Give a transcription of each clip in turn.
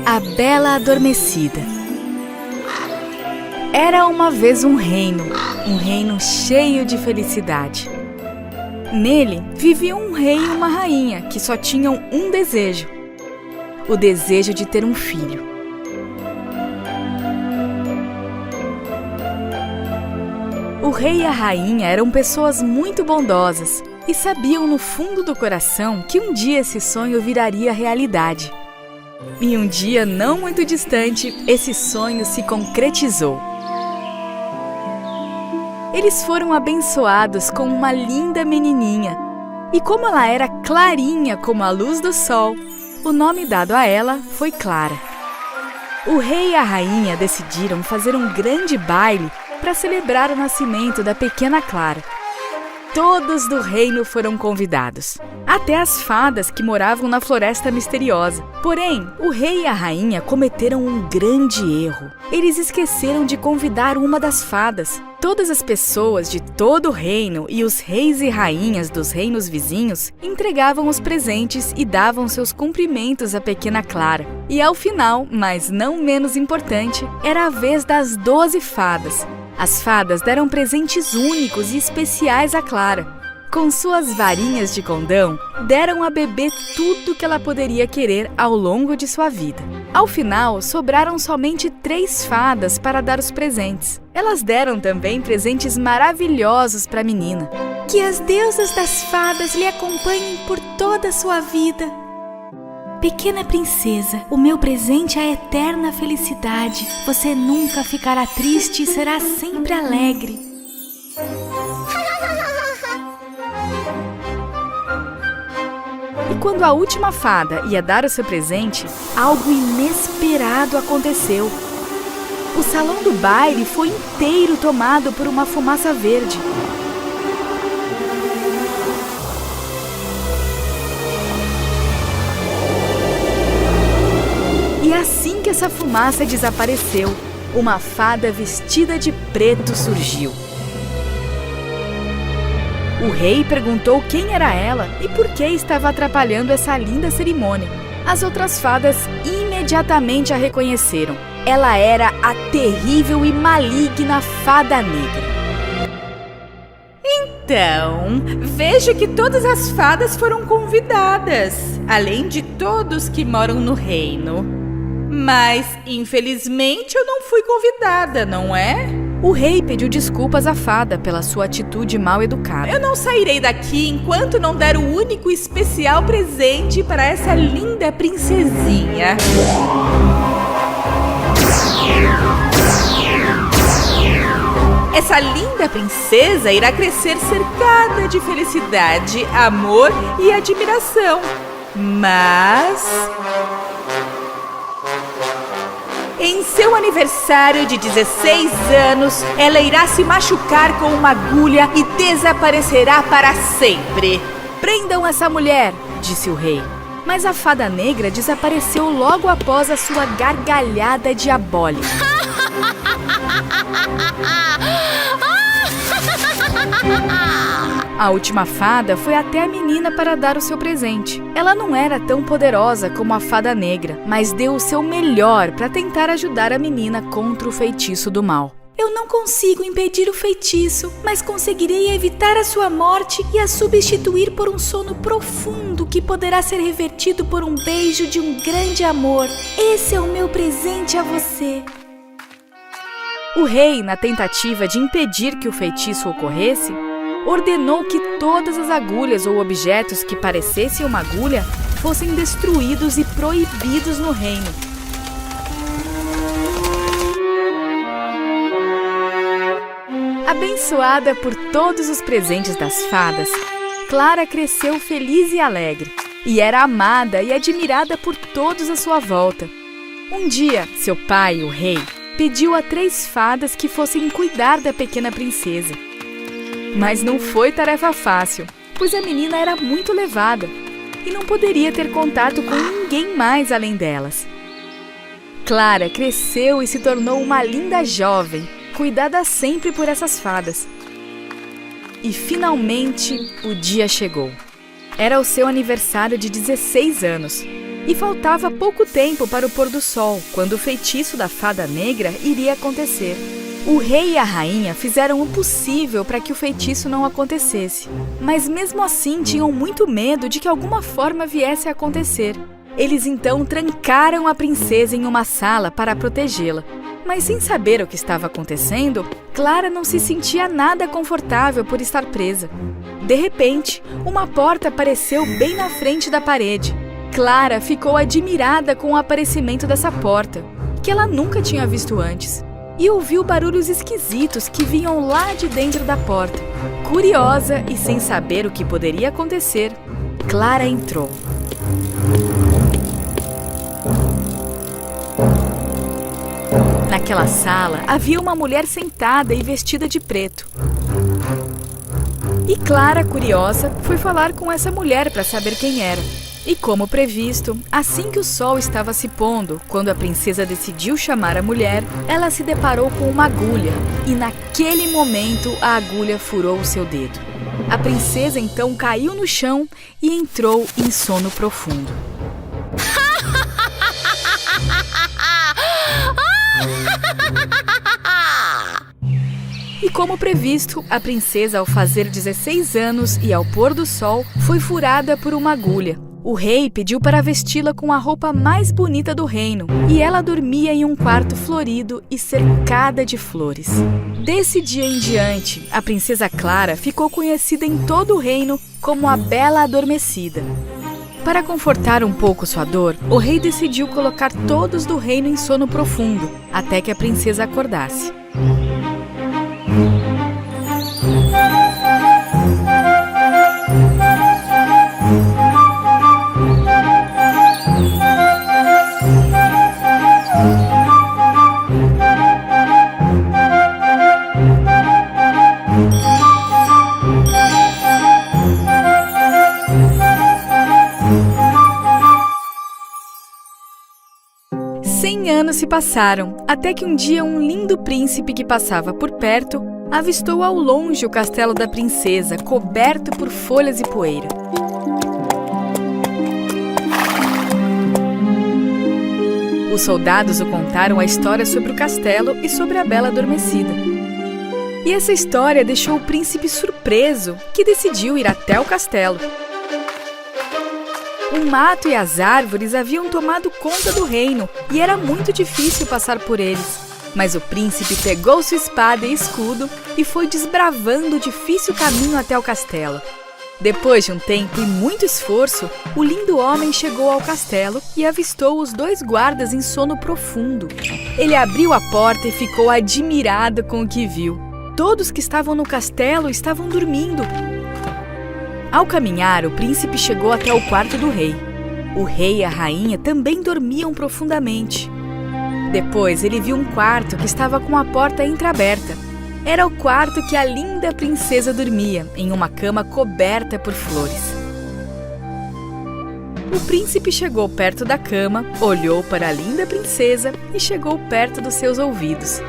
A Bela Adormecida. Era uma vez um reino cheio de felicidade. Nele viviam um rei e uma rainha que só tinham um desejo: o desejo de ter um filho. O rei e a rainha eram pessoas muito bondosas e sabiam no fundo do coração que um dia esse sonho viraria realidade. E um dia não muito distante, esse sonho se concretizou. Eles foram abençoados com uma linda menininha, e como ela era clarinha como a luz do sol, o nome dado a ela foi Clara. O rei e a rainha decidiram fazer um grande baile para celebrar o nascimento da pequena Clara. Todos do reino foram convidados, até as fadas que moravam na floresta misteriosa. Porém, o rei e a rainha cometeram um grande erro. Eles esqueceram de convidar uma das fadas. Todas as pessoas de todo o reino e os reis e rainhas dos reinos vizinhos entregavam os presentes e davam seus cumprimentos à pequena Clara. E ao final, mas não menos importante, era a vez das 12 fadas. As fadas deram presentes únicos e especiais a Clara. Com suas varinhas de condão, deram a bebê tudo que ela poderia querer ao longo de sua vida. Ao final, sobraram somente 3 fadas para dar os presentes. Elas deram também presentes maravilhosos para a menina. Que as deusas das fadas lhe acompanhem por toda a sua vida. Pequena princesa, o meu presente é a eterna felicidade. Você nunca ficará triste e será sempre alegre. E quando a última fada ia dar o seu presente, algo inesperado aconteceu. O salão do baile foi inteiro tomado por uma fumaça verde. E assim que essa fumaça desapareceu, uma fada vestida de preto surgiu. O rei perguntou quem era ela e por que estava atrapalhando essa linda cerimônia. As outras fadas imediatamente a reconheceram. Ela era a terrível e maligna Fada Negra. Então, vejo que todas as fadas foram convidadas, além de todos que moram no reino. Mas, infelizmente, eu não fui convidada, não é? O rei pediu desculpas à fada pela sua atitude mal educada. Eu não sairei daqui enquanto não der o único e especial presente para essa linda princesinha. Essa linda princesa irá crescer cercada de felicidade, amor e admiração. Mas em seu aniversário de 16 anos, ela irá se machucar com uma agulha e desaparecerá para sempre. Prendam essa mulher, disse o rei. Mas a Fada Negra desapareceu logo após a sua gargalhada diabólica. A última fada foi até a menina para dar o seu presente. Ela não era tão poderosa como a Fada Negra, mas deu o seu melhor para tentar ajudar a menina contra o feitiço do mal. Eu não consigo impedir o feitiço, mas conseguirei evitar a sua morte e a substituir por um sono profundo que poderá ser revertido por um beijo de um grande amor. Esse é o meu presente a você. O rei, na tentativa de impedir que o feitiço ocorresse, ordenou que todas as agulhas ou objetos que parecessem uma agulha fossem destruídos e proibidos no reino. Abençoada por todos os presentes das fadas, Clara cresceu feliz e alegre, e era amada e admirada por todos à sua volta. Um dia, seu pai, o rei, pediu a 3 fadas que fossem cuidar da pequena princesa. Mas não foi tarefa fácil, pois a menina era muito levada e não poderia ter contato com ninguém mais além delas. Clara cresceu e se tornou uma linda jovem, cuidada sempre por essas fadas. E finalmente o dia chegou. Era o seu aniversário de 16 anos. E faltava pouco tempo para o pôr do sol, quando o feitiço da fada negra iria acontecer. O rei e a rainha fizeram o possível para que o feitiço não acontecesse, mas mesmo assim tinham muito medo de que alguma forma viesse a acontecer. Eles então trancaram a princesa em uma sala para protegê-la. Mas sem saber o que estava acontecendo, Clara não se sentia nada confortável por estar presa. De repente, uma porta apareceu bem na frente da parede. Clara ficou admirada com o aparecimento dessa porta, que ela nunca tinha visto antes, e ouviu barulhos esquisitos que vinham lá de dentro da porta. Curiosa e sem saber o que poderia acontecer, Clara entrou. Naquela sala havia uma mulher sentada e vestida de preto. E Clara, curiosa, foi falar com essa mulher para saber quem era. E como previsto, assim que o sol estava se pondo, quando a princesa decidiu chamar a mulher, ela se deparou com uma agulha e naquele momento a agulha furou o seu dedo. A princesa então caiu no chão e entrou em sono profundo. E como previsto, a princesa, ao fazer 16 anos e ao pôr do sol, foi furada por uma agulha. O rei pediu para vesti-la com a roupa mais bonita do reino, e ela dormia em um quarto florido e cercada de flores. Desse dia em diante, a princesa Clara ficou conhecida em todo o reino como a Bela Adormecida. Para confortar um pouco sua dor, o rei decidiu colocar todos do reino em sono profundo, até que a princesa acordasse. Anos se passaram, até que um dia um lindo príncipe que passava por perto avistou ao longe o castelo da princesa, coberto por folhas e poeira. Os soldados o contaram a história sobre o castelo e sobre a Bela Adormecida. E essa história deixou o príncipe surpreso, que decidiu ir até o castelo. O mato e as árvores haviam tomado conta do reino e era muito difícil passar por eles. Mas o príncipe pegou sua espada e escudo e foi desbravando o difícil caminho até o castelo. Depois de um tempo e muito esforço, o lindo homem chegou ao castelo e avistou os 2 guardas em sono profundo. Ele abriu a porta e ficou admirado com o que viu. Todos que estavam no castelo estavam dormindo. Ao caminhar, o príncipe chegou até o quarto do rei. O rei e a rainha também dormiam profundamente. Depois, ele viu um quarto que estava com a porta entreaberta. Era o quarto que a linda princesa dormia, em uma cama coberta por flores. O príncipe chegou perto da cama, olhou para a linda princesa e chegou perto dos seus ouvidos.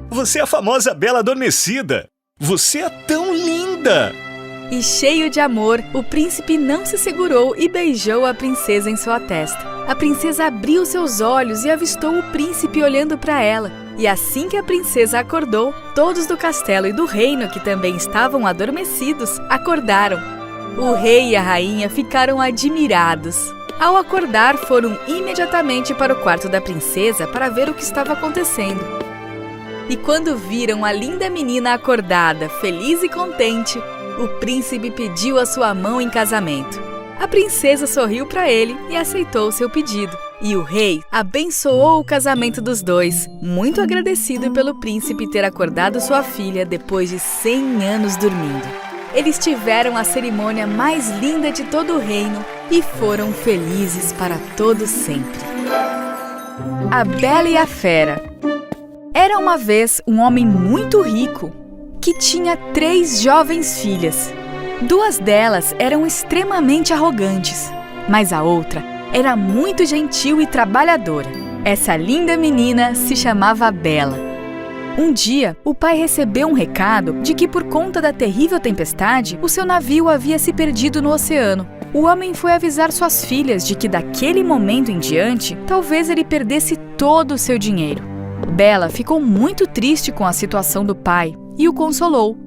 Você é a famosa Bela Adormecida! Você é tão linda! E cheio de amor, o príncipe não se segurou e beijou a princesa em sua testa. A princesa abriu seus olhos e avistou o príncipe olhando para ela. E assim que a princesa acordou, todos do castelo e do reino, que também estavam adormecidos, acordaram. O rei e a rainha ficaram admirados. Ao acordar, foram imediatamente para o quarto da princesa para ver o que estava acontecendo. E quando viram a linda menina acordada, feliz e contente, o príncipe pediu a sua mão em casamento. A princesa sorriu para ele e aceitou seu pedido. E o rei abençoou o casamento dos dois, muito agradecido pelo príncipe ter acordado sua filha depois de 100 anos dormindo. Eles tiveram a cerimônia mais linda de todo o reino e foram felizes para todo sempre. A Bela e a Fera. Era uma vez um homem muito rico que tinha 3 jovens filhas. 2 delas eram extremamente arrogantes, mas a outra era muito gentil e trabalhadora. Essa linda menina se chamava Bela. Um dia, o pai recebeu um recado de que por conta da terrível tempestade, o seu navio havia se perdido no oceano. O homem foi avisar suas filhas de que daquele momento em diante, talvez ele perdesse todo o seu dinheiro. Bela ficou muito triste com a situação do pai e o consolou.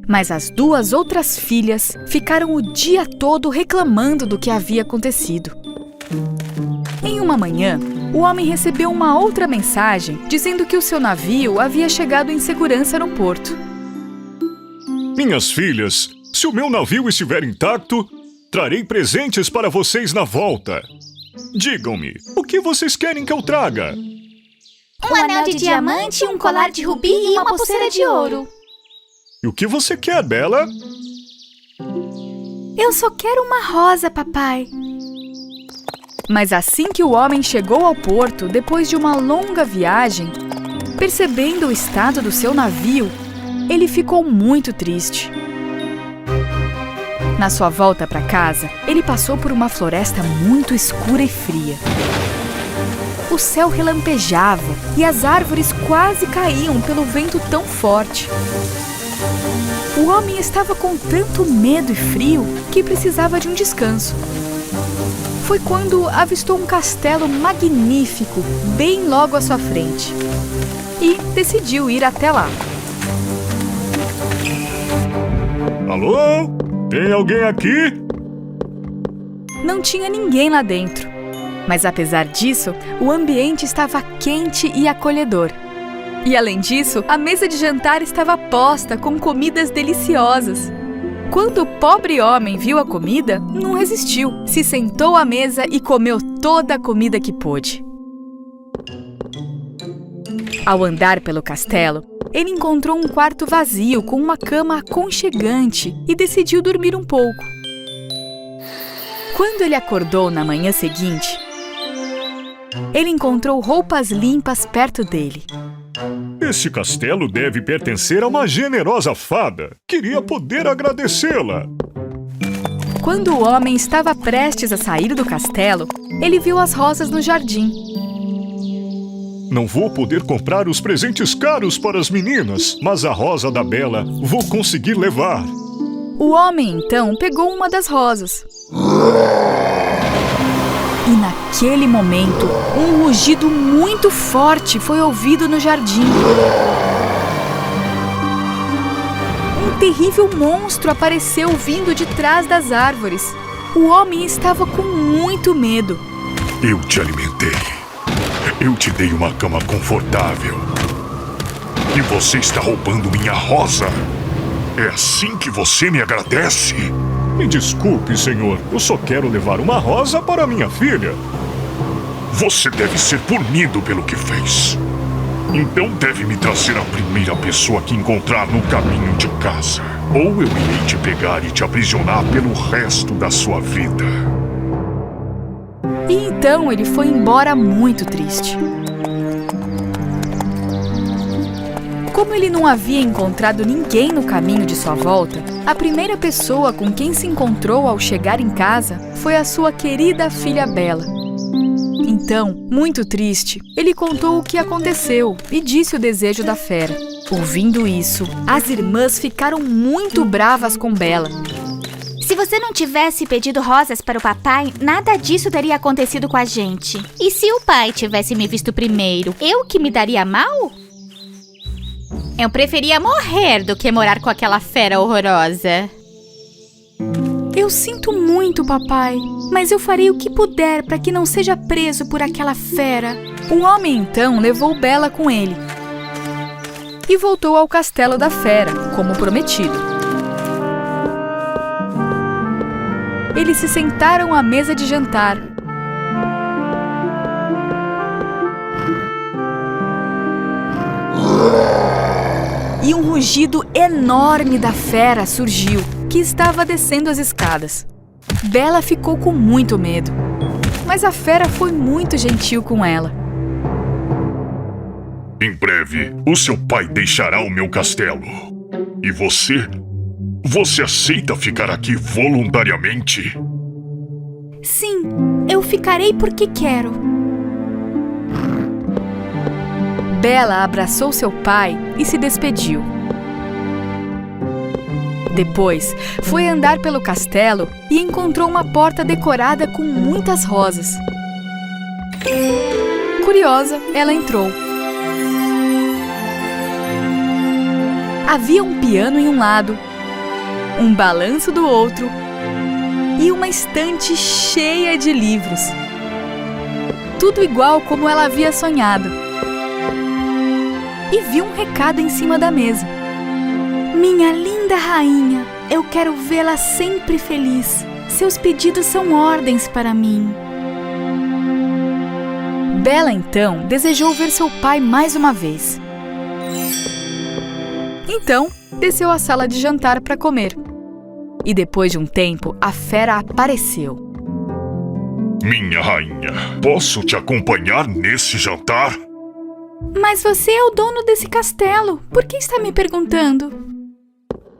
Mas as duas outras filhas ficaram o dia todo reclamando do que havia acontecido. Em uma manhã, o homem recebeu uma outra mensagem dizendo que o seu navio havia chegado em segurança no porto. Minhas filhas, se o meu navio estiver intacto, trarei presentes para vocês na volta. Digam-me, o que vocês querem que eu traga? Um anel de diamante, um colar de rubi e uma pulseira de ouro. E o que você quer, Bela? Eu só quero uma rosa, papai. Mas assim que o homem chegou ao porto, depois de uma longa viagem, percebendo o estado do seu navio, ele ficou muito triste. Na sua volta para casa, ele passou por uma floresta muito escura e fria. O céu relampejava e as árvores quase caíam pelo vento tão forte. O homem estava com tanto medo e frio que precisava de um descanso. Foi quando avistou um castelo magnífico bem logo à sua frente e decidiu ir até lá. Alô? Tem alguém aqui? Não tinha ninguém lá dentro, mas apesar disso, o ambiente estava quente e acolhedor. E além disso, a mesa de jantar estava posta com comidas deliciosas. Quando o pobre homem viu a comida, não resistiu. Se sentou à mesa e comeu toda a comida que pôde. Ao andar pelo castelo, ele encontrou um quarto vazio com uma cama aconchegante e decidiu dormir um pouco. Quando ele acordou na manhã seguinte, ele encontrou roupas limpas perto dele. Esse castelo deve pertencer a uma generosa fada. Queria poder agradecê-la. Quando o homem estava prestes a sair do castelo, ele viu as rosas no jardim. Não vou poder comprar os presentes caros para as meninas, mas a rosa da Bela vou conseguir levar. O homem, então, pegou uma das rosas. E naquele momento, um rugido muito forte foi ouvido no jardim. Um terrível monstro apareceu vindo de trás das árvores. O homem estava com muito medo. Eu te alimentei. Eu te dei uma cama confortável. E você está roubando minha rosa? É assim que você me agradece? Me desculpe, senhor. Eu só quero levar uma rosa para minha filha. Você deve ser punido pelo que fez. Então deve me trazer a primeira pessoa que encontrar no caminho de casa. Ou eu irei te pegar e te aprisionar pelo resto da sua vida. E então ele foi embora muito triste. Como ele não havia encontrado ninguém no caminho de sua volta, a primeira pessoa com quem se encontrou ao chegar em casa foi a sua querida filha Bela. Então, muito triste, ele contou o que aconteceu e disse o desejo da fera. Ouvindo isso, as irmãs ficaram muito bravas com Bela. Se você não tivesse pedido rosas para o papai, nada disso teria acontecido com a gente. E se o pai tivesse me visto primeiro, eu que me daria mal? Eu preferia morrer do que morar com aquela fera horrorosa. Eu sinto muito, papai, mas eu farei o que puder para que não seja preso por aquela fera. O homem então levou Bela com ele e voltou ao castelo da fera, como prometido. Eles se sentaram à mesa de jantar. E um rugido enorme da fera surgiu, que estava descendo as escadas. Bela ficou com muito medo, mas a fera foi muito gentil com ela. Em breve, o seu pai deixará o meu castelo. E você? Você aceita ficar aqui voluntariamente? Sim, eu ficarei porque quero. Bela abraçou seu pai e se despediu. Depois, foi andar pelo castelo e encontrou uma porta decorada com muitas rosas. Curiosa, ela entrou. Havia um piano em um lado, um balanço do outro e uma estante cheia de livros. Tudo igual como ela havia sonhado. E viu um recado em cima da mesa. Minha linda rainha, eu quero vê-la sempre feliz. Seus pedidos são ordens para mim. Bela então desejou ver seu pai mais uma vez. Então, desceu à sala de jantar para comer. E depois de um tempo, a fera apareceu. Minha rainha, posso te acompanhar nesse jantar? Mas você é o dono desse castelo. Por que está me perguntando?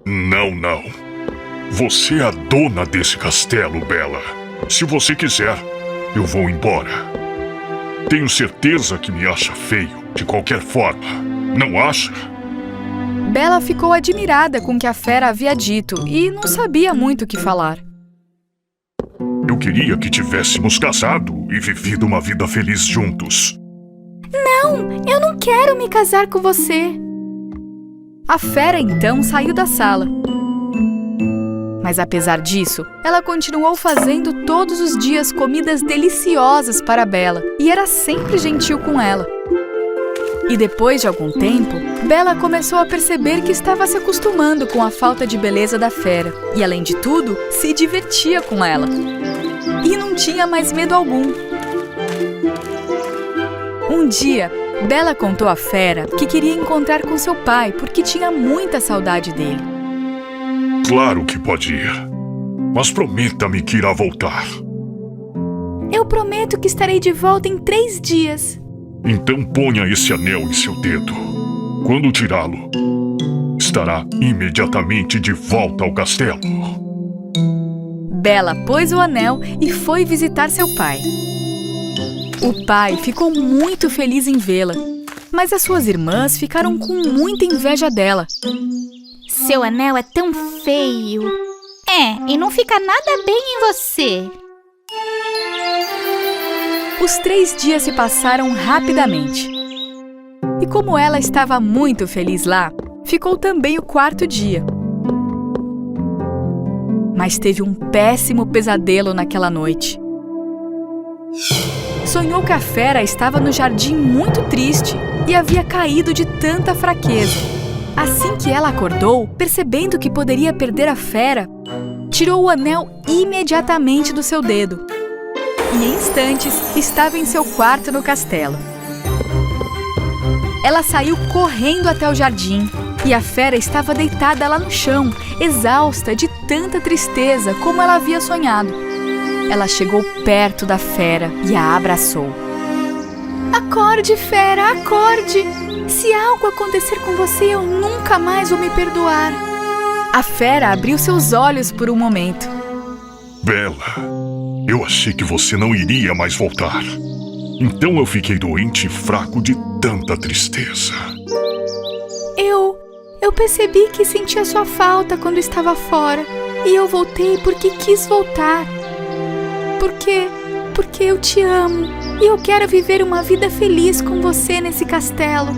Não, não. Você é a dona desse castelo, Bela. Se você quiser, eu vou embora. Tenho certeza que me acha feio, de qualquer forma. Não acha? Bela ficou admirada com o que a fera havia dito e não sabia muito o que falar. Eu queria que tivéssemos casado e vivido uma vida feliz juntos. Não, eu não quero me casar com você. A fera então saiu da sala. Mas apesar disso, ela continuou fazendo todos os dias comidas deliciosas para Bela e era sempre gentil com ela. E depois de algum tempo, Bela começou a perceber que estava se acostumando com a falta de beleza da fera e, além de tudo, se divertia com ela. E não tinha mais medo algum. Um dia, Bela contou à fera que queria encontrar com seu pai porque tinha muita saudade dele. Claro que pode ir, mas prometa-me que irá voltar. Eu prometo que estarei de volta em 3 dias. Então ponha esse anel em seu dedo. Quando tirá-lo, estará imediatamente de volta ao castelo. Bela pôs o anel e foi visitar seu pai. O pai ficou muito feliz em vê-la, mas as suas irmãs ficaram com muita inveja dela. Seu anel é tão feio. E não fica nada bem em você. Os 3 dias se passaram rapidamente. E como ela estava muito feliz lá, ficou também o 4º dia. Mas teve um péssimo pesadelo naquela noite. Sonhou que a fera estava no jardim muito triste e havia caído de tanta fraqueza. Assim que ela acordou, percebendo que poderia perder a fera, tirou o anel imediatamente do seu dedo. E em instantes estava em seu quarto no castelo. Ela saiu correndo até o jardim e a fera estava deitada lá no chão, exausta de tanta tristeza como ela havia sonhado. Ela chegou perto da fera e a abraçou. Acorde, fera, acorde! Se algo acontecer com você, eu nunca mais vou me perdoar. A fera abriu seus olhos por um momento. Bela, eu achei que você não iria mais voltar. Então eu fiquei doente e fraco de tanta tristeza. Eu percebi que sentia sua falta quando estava fora. E eu voltei porque quis voltar. Porque eu te amo. E eu quero viver uma vida feliz com você nesse castelo.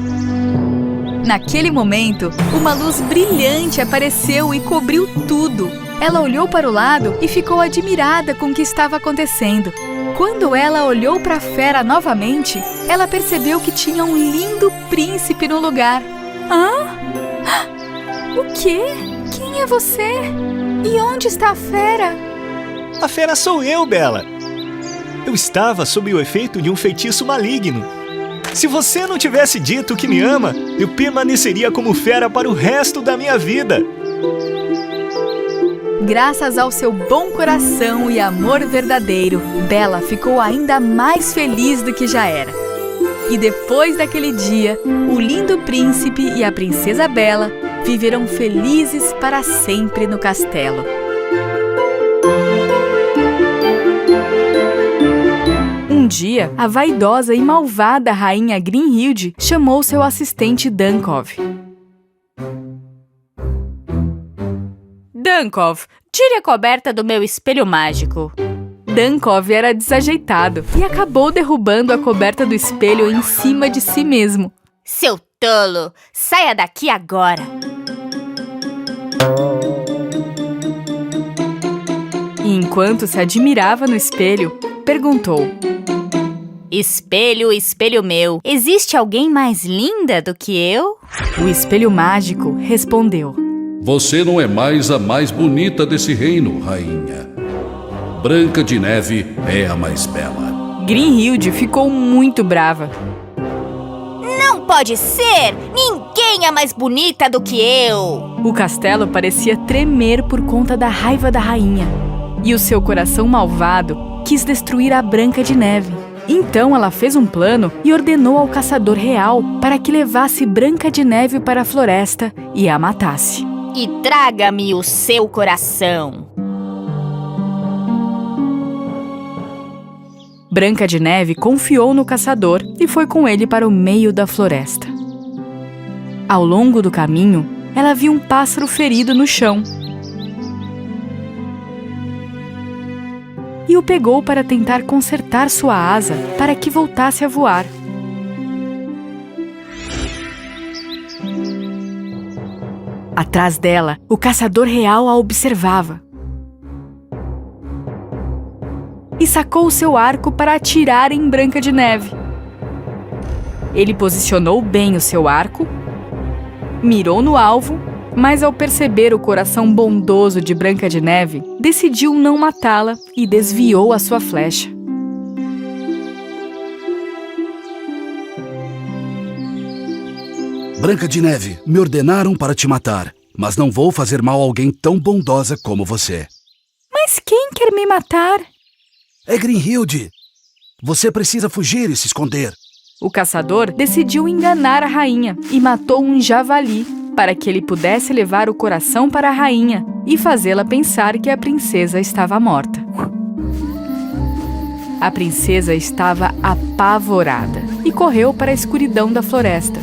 Naquele momento, uma luz brilhante apareceu e cobriu tudo. Ela olhou para o lado e ficou admirada com o que estava acontecendo. Quando ela olhou para a fera novamente, ela percebeu que tinha um lindo príncipe no lugar. Hã? O quê? Quem é você? E onde está a fera? A fera sou eu, Bela. Eu estava sob o efeito de um feitiço maligno. Se você não tivesse dito que me ama, eu permaneceria como fera para o resto da minha vida. Graças ao seu bom coração e amor verdadeiro, Bela ficou ainda mais feliz do que já era. E depois daquele dia, o lindo príncipe e a princesa Bela viveram felizes para sempre no castelo. Um dia, a vaidosa e malvada rainha Grimhilde chamou seu assistente Dunkov. Dunkov, tire a coberta do meu espelho mágico. Dunkov era desajeitado e acabou derrubando a coberta do espelho em cima de si mesmo. Seu tolo, saia daqui agora. E enquanto se admirava no espelho, perguntou: Espelho, espelho meu, existe alguém mais linda do que eu? O espelho mágico respondeu: Você não é mais a mais bonita desse reino, rainha. Branca de Neve é a mais bela. Grimhilde ficou muito brava. Não pode ser! Ninguém é mais bonita do que eu! O castelo parecia tremer por conta da raiva da rainha. E o seu coração malvado quis destruir a Branca de Neve. Então ela fez um plano e ordenou ao caçador real para que levasse Branca de Neve para a floresta e a matasse. E traga-me o seu coração. Branca de Neve confiou no caçador e foi com ele para o meio da floresta. Ao longo do caminho, ela viu um pássaro ferido no chão. E o pegou para tentar consertar sua asa para que voltasse a voar. Atrás dela, o caçador real a observava. E sacou seu arco para atirar em Branca de Neve. Ele posicionou bem o seu arco, mirou no alvo, mas ao perceber o coração bondoso de Branca de Neve, decidiu não matá-la e desviou a sua flecha. Branca de Neve, me ordenaram para te matar, mas não vou fazer mal a alguém tão bondosa como você. Mas quem quer me matar? É Grimhilde. Você precisa fugir e se esconder. O caçador decidiu enganar a rainha e matou um javali para que ele pudesse levar o coração para a rainha e fazê-la pensar que a princesa estava morta. A princesa estava apavorada e correu para a escuridão da floresta.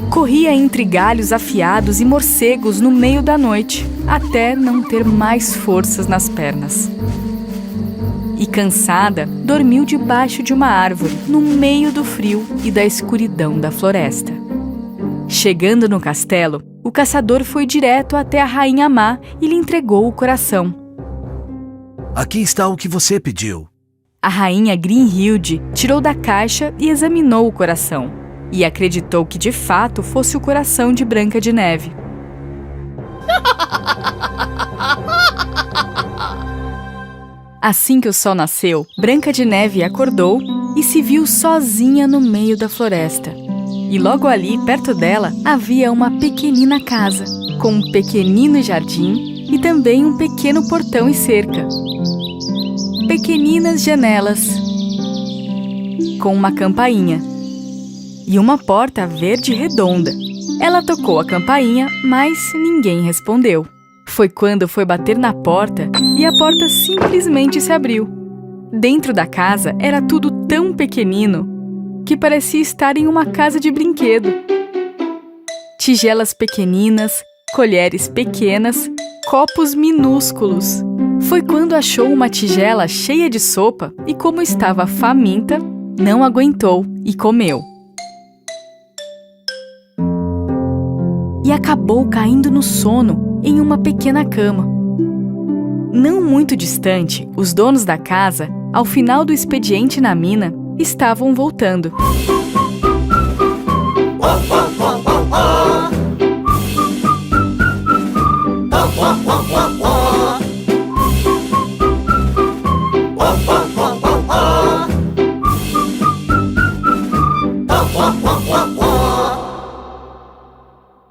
Corria entre galhos afiados e morcegos no meio da noite, até não ter mais forças nas pernas. E cansada, dormiu debaixo de uma árvore, no meio do frio e da escuridão da floresta. Chegando no castelo, o caçador foi direto até a rainha má e lhe entregou o coração. Aqui está o que você pediu. A rainha Grimhilde tirou da caixa e examinou o coração, e acreditou que de fato fosse o coração de Branca de Neve. Assim que o sol nasceu, Branca de Neve acordou e se viu sozinha no meio da floresta. E logo ali, perto dela, havia uma pequenina casa, com um pequenino jardim e também um pequeno portão e cerca. Pequeninas janelas, com uma campainha e uma porta verde redonda. Ela tocou a campainha, mas ninguém respondeu. Foi quando foi bater na porta e a porta simplesmente se abriu. Dentro da casa era tudo tão pequenino que parecia estar em uma casa de brinquedo. Tigelas pequeninas, colheres pequenas, copos minúsculos. Foi quando achou uma tigela cheia de sopa e, como estava faminta, não aguentou e comeu. E acabou caindo no sono em uma pequena cama. Não muito distante, os donos da casa, ao final do expediente na mina, estavam voltando.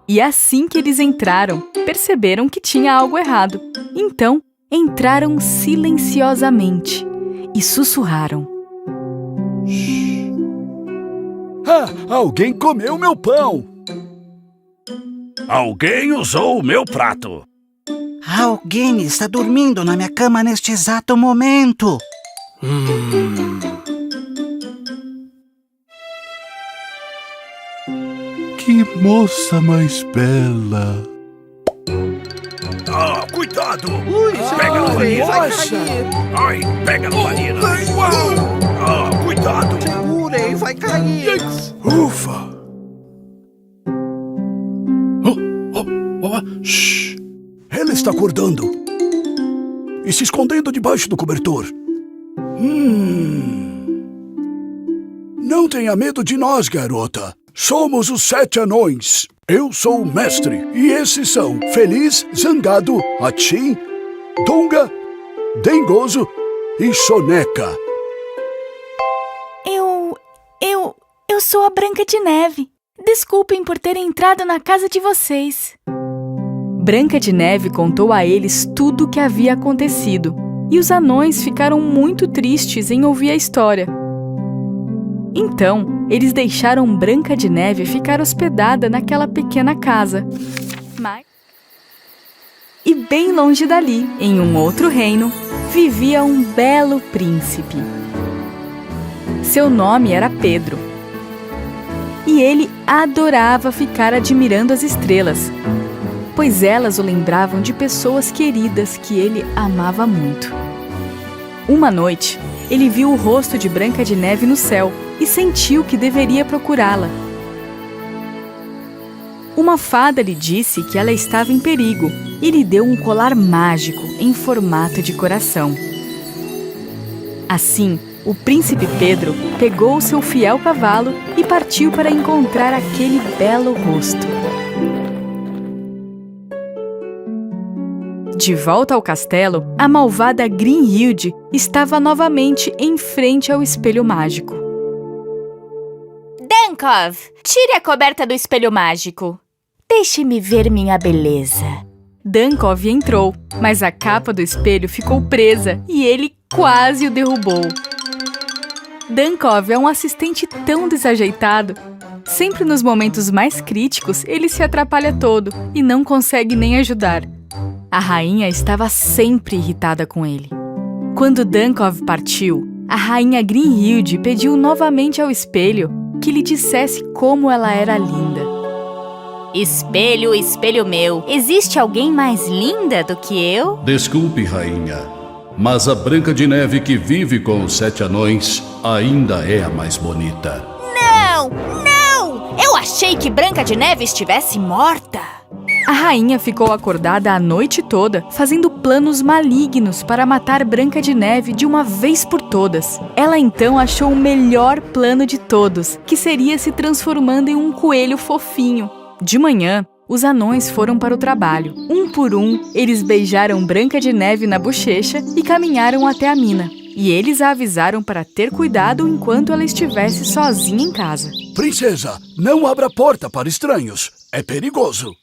E assim que eles entraram, perceberam que tinha algo errado. Então, entraram silenciosamente e sussurraram. Alguém comeu meu pão! Alguém usou o meu prato. Alguém está dormindo na minha cama neste exato momento. moça mais bela. Ah, cuidado! Pega no varinha. Ai, pega no varinha. Ah, cuidado! Segurem, vai cair. Ufa! Shh! Ela está acordando e se escondendo debaixo do cobertor. Não tenha medo de nós, garota. Somos os 7 anões. Eu sou o mestre e esses são Feliz, Zangado, Achim, Dunga, Dengoso e Soneca. Eu sou a Branca de Neve. Desculpem por ter entrado na casa de vocês. Branca de Neve contou a eles tudo o que havia acontecido, e os anões ficaram muito tristes em ouvir a história. Então, eles deixaram Branca de Neve ficar hospedada naquela pequena casa. E bem longe dali, em um outro reino, vivia um belo príncipe. Seu nome era Pedro. E ele adorava ficar admirando as estrelas, pois elas o lembravam de pessoas queridas que ele amava muito. Uma noite, ele viu o rosto de Branca de Neve no céu e sentiu que deveria procurá-la. Uma fada lhe disse que ela estava em perigo e lhe deu um colar mágico em formato de coração. Assim, o príncipe Pedro pegou o seu fiel cavalo e partiu para encontrar aquele belo rosto. De volta ao castelo, a malvada Grimhilde estava novamente em frente ao espelho mágico. Dankov, tire a coberta do espelho mágico. Deixe-me ver minha beleza. Dankov entrou, mas a capa do espelho ficou presa e ele quase o derrubou. Dankov é um assistente tão desajeitado. Sempre nos momentos mais críticos, ele se atrapalha todo e não consegue nem ajudar. A rainha estava sempre irritada com ele. Quando Dankov partiu, a rainha Grimhilde pediu novamente ao espelho que lhe dissesse como ela era linda. Espelho, espelho meu, existe alguém mais linda do que eu? Desculpe, rainha, mas a Branca de Neve que vive com os 7 anões ainda é a mais bonita. Não! Eu achei que Branca de Neve estivesse morta. A rainha ficou acordada a noite toda, fazendo planos malignos para matar Branca de Neve de uma vez por todas. Ela então achou o melhor plano de todos, que seria se transformando em um coelho fofinho. De manhã, os anões foram para o trabalho. Um por um, eles beijaram Branca de Neve na bochecha e caminharam até a mina. E eles a avisaram para ter cuidado enquanto ela estivesse sozinha em casa. Princesa, não abra a porta para estranhos. É perigoso.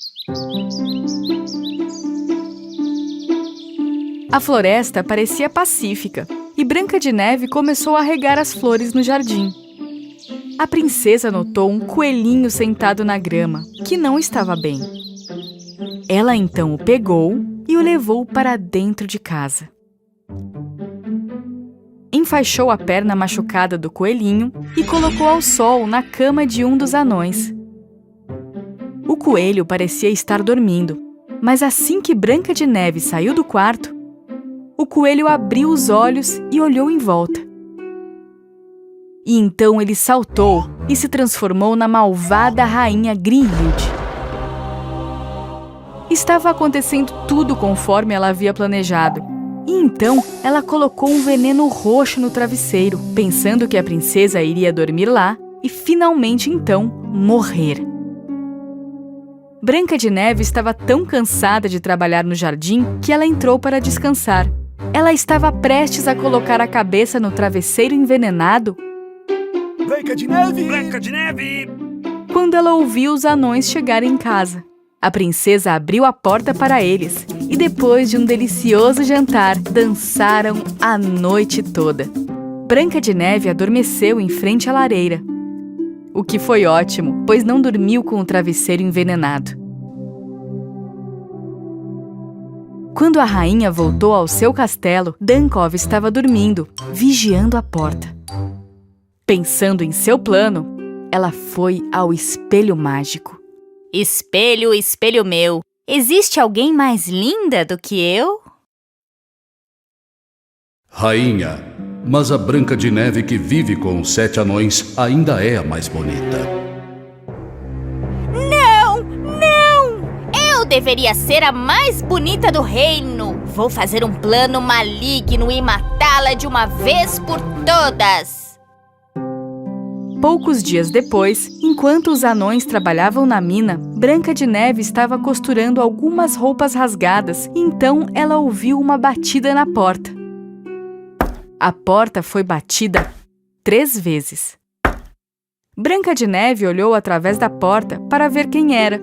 A floresta parecia pacífica e Branca de Neve começou a regar as flores no jardim. A princesa notou um coelhinho sentado na grama, que não estava bem. Ela então o pegou e o levou para dentro de casa. Enfaixou a perna machucada do coelhinho e colocou ao sol na cama de um dos anões. O coelho parecia estar dormindo, mas assim que Branca de Neve saiu do quarto, o coelho abriu os olhos e olhou em volta. E então ele saltou e se transformou na malvada rainha Grimhilde. Estava acontecendo tudo conforme ela havia planejado. E então ela colocou um veneno roxo no travesseiro, pensando que a princesa iria dormir lá e finalmente então morrer. Branca de Neve estava tão cansada de trabalhar no jardim que ela entrou para descansar. Ela estava prestes a colocar a cabeça no travesseiro envenenado Branca de Neve! Branca de Neve! quando ela ouviu os anões chegarem em casa. A princesa abriu a porta para eles e depois de um delicioso jantar, dançaram a noite toda. Branca de Neve adormeceu em frente à lareira, o que foi ótimo, pois não dormiu com o travesseiro envenenado. Quando a rainha voltou ao seu castelo, Dankov estava dormindo, vigiando a porta. Pensando em seu plano, ela foi ao espelho mágico. Espelho, espelho meu, existe alguém mais linda do que eu? Rainha, mas a Branca de Neve que vive com os 7 anões ainda é a mais bonita. Não, não! Eu deveria ser a mais bonita do reino. Vou fazer um plano maligno e matá-la de uma vez por todas. Poucos dias depois, enquanto os anões trabalhavam na mina, Branca de Neve estava costurando algumas roupas rasgadas e então ela ouviu uma batida na porta. A porta foi batida 3 vezes. Branca de Neve olhou através da porta para ver quem era.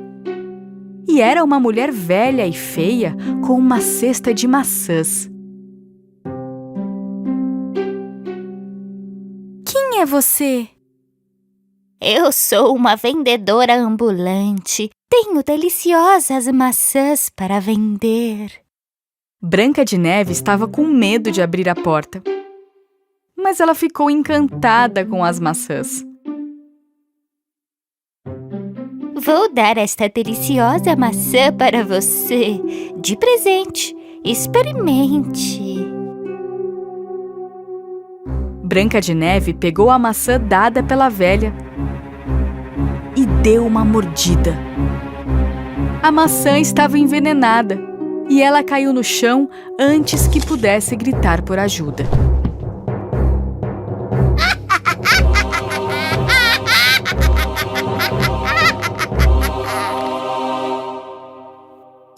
E era uma mulher velha e feia com uma cesta de maçãs. Quem é você? Eu sou uma vendedora ambulante. Tenho deliciosas maçãs para vender. Branca de Neve estava com medo de abrir a porta. Mas ela ficou encantada com as maçãs. Vou dar esta deliciosa maçã para você, de presente. Experimente. Branca de Neve pegou a maçã dada pela velha e deu uma mordida. A maçã estava envenenada e ela caiu no chão antes que pudesse gritar por ajuda.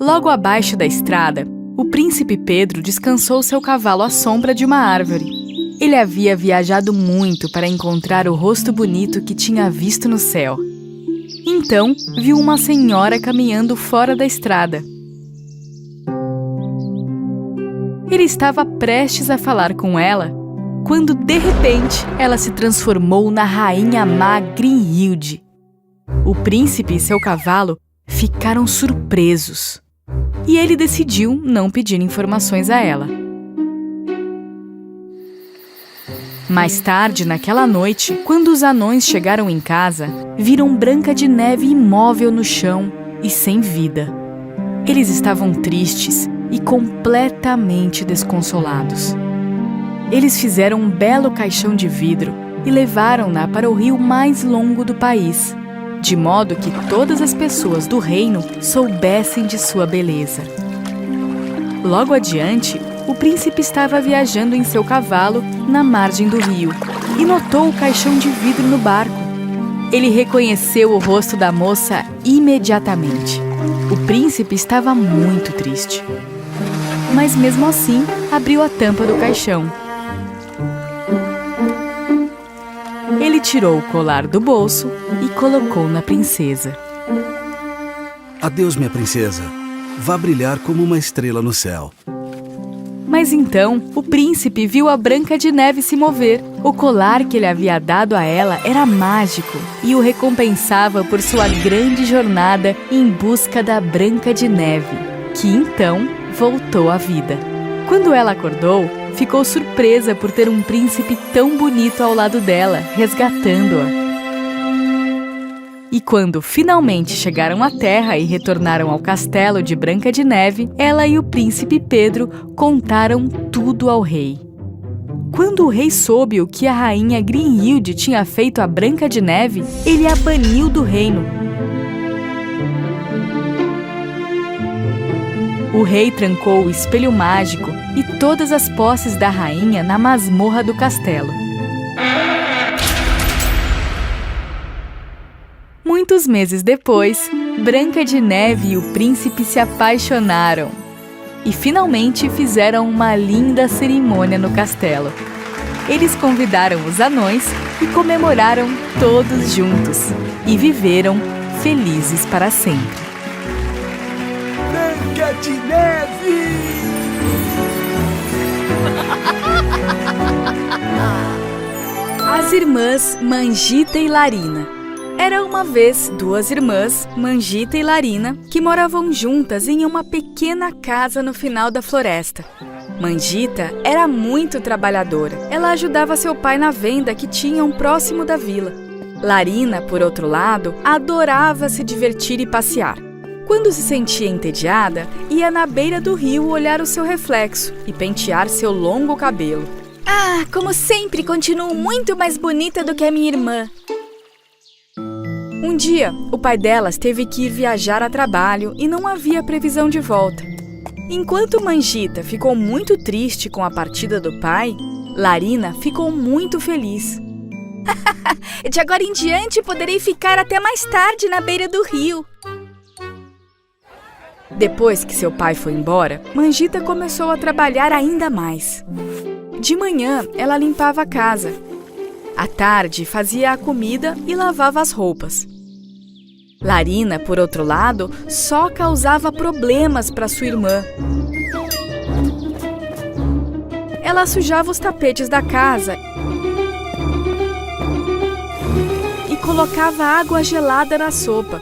Logo abaixo da estrada, o príncipe Pedro descansou seu cavalo à sombra de uma árvore. Ele havia viajado muito para encontrar o rosto bonito que tinha visto no céu. Então, viu uma senhora caminhando fora da estrada. Ele estava prestes a falar com ela, quando, de repente, ela se transformou na rainha má Grinhilde. O príncipe e seu cavalo ficaram surpresos. E ele decidiu não pedir informações a ela. Mais tarde, naquela noite, quando os anões chegaram em casa, viram Branca de Neve imóvel no chão e sem vida. Eles estavam tristes e completamente desconsolados. Eles fizeram um belo caixão de vidro e levaram-na para o rio mais longo do país, de modo que todas as pessoas do reino soubessem de sua beleza. Logo adiante, o príncipe estava viajando em seu cavalo na margem do rio e notou o caixão de vidro no barco. Ele reconheceu o rosto da moça imediatamente. O príncipe estava muito triste. Mas mesmo assim, abriu a tampa do caixão. Ele tirou o colar do bolso e colocou na princesa. Adeus, minha princesa. Vá brilhar como uma estrela no céu. Mas então, o príncipe viu a Branca de Neve se mover. O colar que ele havia dado a ela era mágico e o recompensava por sua grande jornada em busca da Branca de Neve, que então voltou à vida. Quando ela acordou, ficou surpresa por ter um príncipe tão bonito ao lado dela, resgatando-a. E quando finalmente chegaram à terra e retornaram ao castelo de Branca de Neve, ela e o príncipe Pedro contaram tudo ao rei. Quando o rei soube o que a rainha Grinhilde tinha feito a Branca de Neve, ele a baniu do reino. O rei trancou o espelho mágico e todas as posses da rainha na masmorra do castelo. Muitos meses depois, Branca de Neve e o príncipe se apaixonaram e finalmente fizeram uma linda cerimônia no castelo. Eles convidaram os anões e comemoraram todos juntos e viveram felizes para sempre. Branca de Neve! As irmãs Mangita e Larina. Era uma vez 2 irmãs, Mangita e Larina, que moravam juntas em uma pequena casa no final da floresta. Mangita era muito trabalhadora. Ela ajudava seu pai na venda que tinham próximo da vila. Larina, por outro lado, adorava se divertir e passear. Quando se sentia entediada, ia na beira do rio olhar o seu reflexo e pentear seu longo cabelo. Ah, como sempre, continuo muito mais bonita do que a minha irmã. Um dia, o pai delas teve que ir viajar a trabalho e não havia previsão de volta. Enquanto Mangita ficou muito triste com a partida do pai, Larina ficou muito feliz. De agora em diante, poderei ficar até mais tarde na beira do rio. Depois que seu pai foi embora, Mangita começou a trabalhar ainda mais. De manhã, ela limpava a casa. À tarde, fazia a comida e lavava as roupas. Larina, por outro lado, só causava problemas para sua irmã. Ela sujava os tapetes da casa e colocava água gelada na sopa.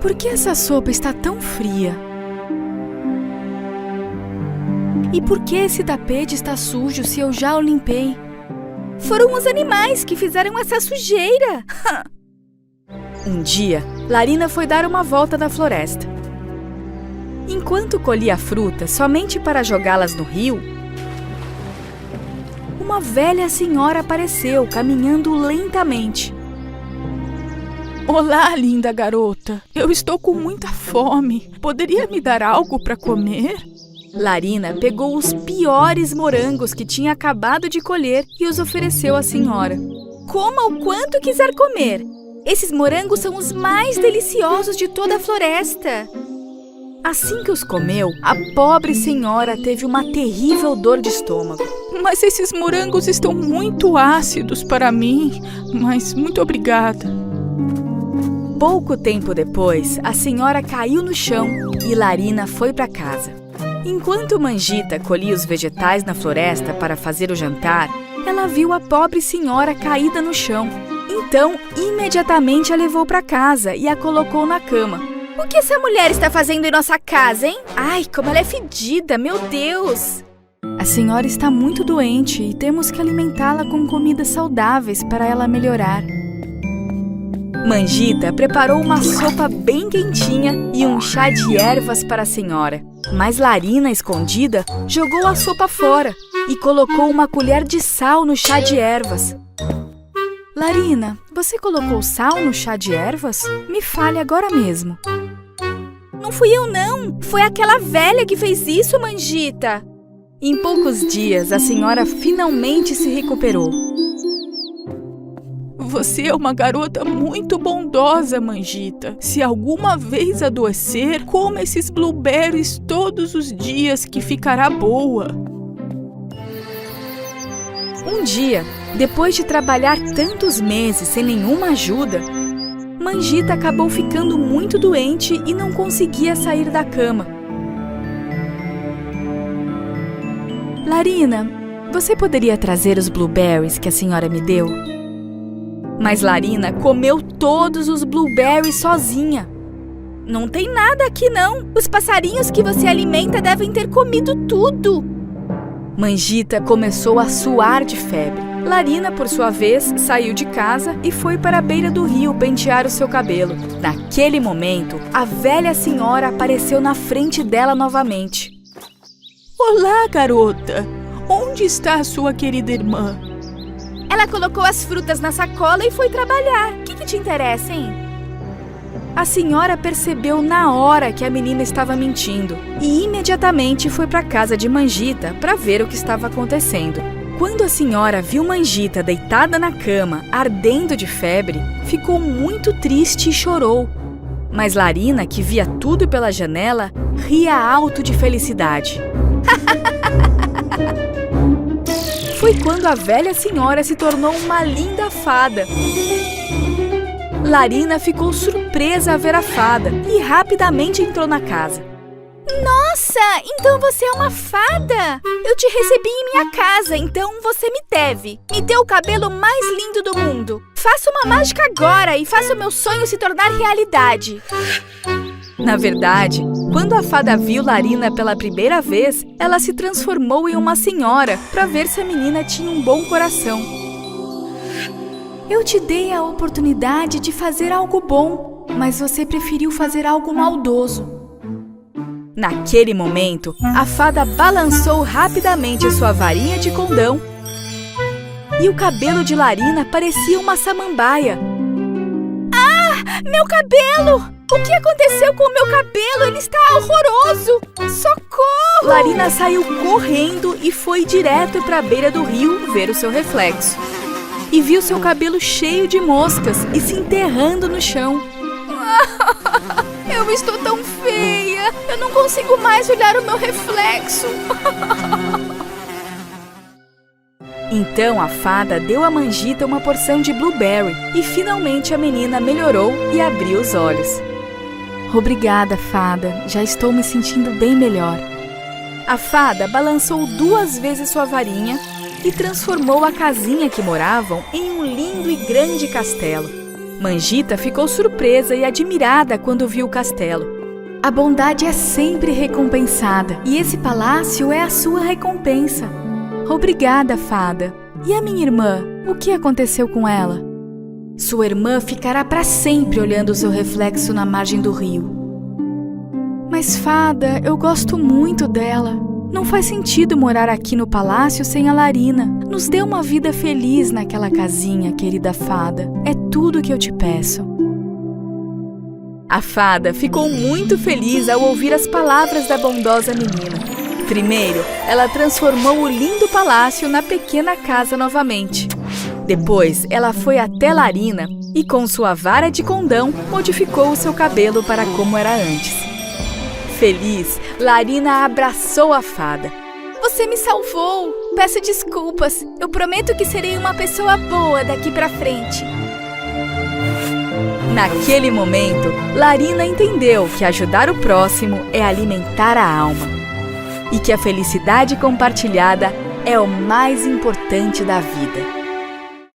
Por que essa sopa está tão fria? E por que esse tapete está sujo se eu já o limpei? Foram os animais que fizeram essa sujeira. Um dia, Larina foi dar uma volta na floresta. Enquanto colhia frutas somente para jogá-las no rio, uma velha senhora apareceu, caminhando lentamente. Olá, linda garota. Eu estou com muita fome. Poderia me dar algo para comer? Larina pegou os piores morangos que tinha acabado de colher e os ofereceu à senhora. Coma o quanto quiser comer. Esses morangos são os mais deliciosos de toda a floresta. Assim que os comeu, a pobre senhora teve uma terrível dor de estômago. Mas esses morangos estão muito ácidos para mim. Mas muito obrigada. Pouco tempo depois, a senhora caiu no chão e Larina foi para casa. Enquanto Mangita colhia os vegetais na floresta para fazer o jantar, ela viu a pobre senhora caída no chão. Então, imediatamente a levou para casa e a colocou na cama. O que essa mulher está fazendo em nossa casa, hein? Ai, como ela é fedida, meu Deus! A senhora está muito doente e temos que alimentá-la com comidas saudáveis para ela melhorar. Mangita preparou uma sopa bem quentinha e um chá de ervas para a senhora. Mas Larina, escondida, jogou a sopa fora e colocou uma colher de sal no chá de ervas. Larina, você colocou sal no chá de ervas? Me fale agora mesmo. Não fui eu, não. Foi aquela velha que fez isso, Mangita. Em poucos dias, a senhora finalmente se recuperou. Você é uma garota muito bondosa, Mangita. Se alguma vez adoecer, coma esses blueberries todos os dias que ficará boa. Um dia, depois de trabalhar tantos meses sem nenhuma ajuda, Mangita acabou ficando muito doente e não conseguia sair da cama. Larina, você poderia trazer os blueberries que a senhora me deu? Mas Larina comeu todos os blueberries sozinha. Não tem nada aqui, não. Os passarinhos que você alimenta devem ter comido tudo. Mangita começou a suar de febre. Larina, por sua vez, saiu de casa e foi para a beira do rio pentear o seu cabelo. Naquele momento, a velha senhora apareceu na frente dela novamente. Olá, garota. Onde está a sua querida irmã? Ela colocou as frutas na sacola e foi trabalhar. O que te interessa, hein? A senhora percebeu na hora que a menina estava mentindo e imediatamente foi para a casa de Mangita para ver o que estava acontecendo. Quando a senhora viu Mangita deitada na cama, ardendo de febre, ficou muito triste e chorou. Mas Larina, que via tudo pela janela, ria alto de felicidade. Foi quando a velha senhora se tornou uma linda fada. Larina ficou surpresa a ver a fada e rapidamente entrou na casa. Nossa, então você é uma fada! Eu te recebi em minha casa, então você me deve. Me dê o cabelo mais lindo do mundo. Faça uma mágica agora e faça o meu sonho se tornar realidade. Na verdade, quando a fada viu Larina pela primeira vez, ela se transformou em uma senhora para ver se a menina tinha um bom coração. Eu te dei a oportunidade de fazer algo bom, mas você preferiu fazer algo maldoso. Naquele momento, a fada balançou rapidamente sua varinha de condão e o cabelo de Larina parecia uma samambaia. Ah, meu cabelo! O que aconteceu com o meu cabelo? Ele está horroroso! Socorro! Larina saiu correndo e foi direto para a beira do rio ver o seu reflexo. E viu seu cabelo cheio de moscas e se enterrando no chão. Eu estou tão feia! Eu não consigo mais olhar o meu reflexo! Então a fada deu a Mangita uma porção de blueberry e finalmente a menina melhorou e abriu os olhos. Obrigada, fada. Já estou me sentindo bem melhor. A fada balançou 2 vezes sua varinha e transformou a casinha que moravam em um lindo e grande castelo. Mangita ficou surpresa e admirada quando viu o castelo. A bondade é sempre recompensada e esse palácio é a sua recompensa. Obrigada, fada. E a minha irmã? O que aconteceu com ela? Sua irmã ficará para sempre olhando o seu reflexo na margem do rio. Mas, fada, eu gosto muito dela. Não faz sentido morar aqui no palácio sem a Larina. Nos dê uma vida feliz naquela casinha, querida fada. É tudo que eu te peço. A fada ficou muito feliz ao ouvir as palavras da bondosa menina. Primeiro, ela transformou o lindo palácio na pequena casa novamente. Depois, ela foi até Larina e, com sua vara de condão, modificou o seu cabelo para como era antes. Feliz, Larina abraçou a fada. Você me salvou! Peço desculpas. Eu prometo que serei uma pessoa boa daqui pra frente. Naquele momento, Larina entendeu que ajudar o próximo é alimentar a alma e que a felicidade compartilhada é o mais importante da vida.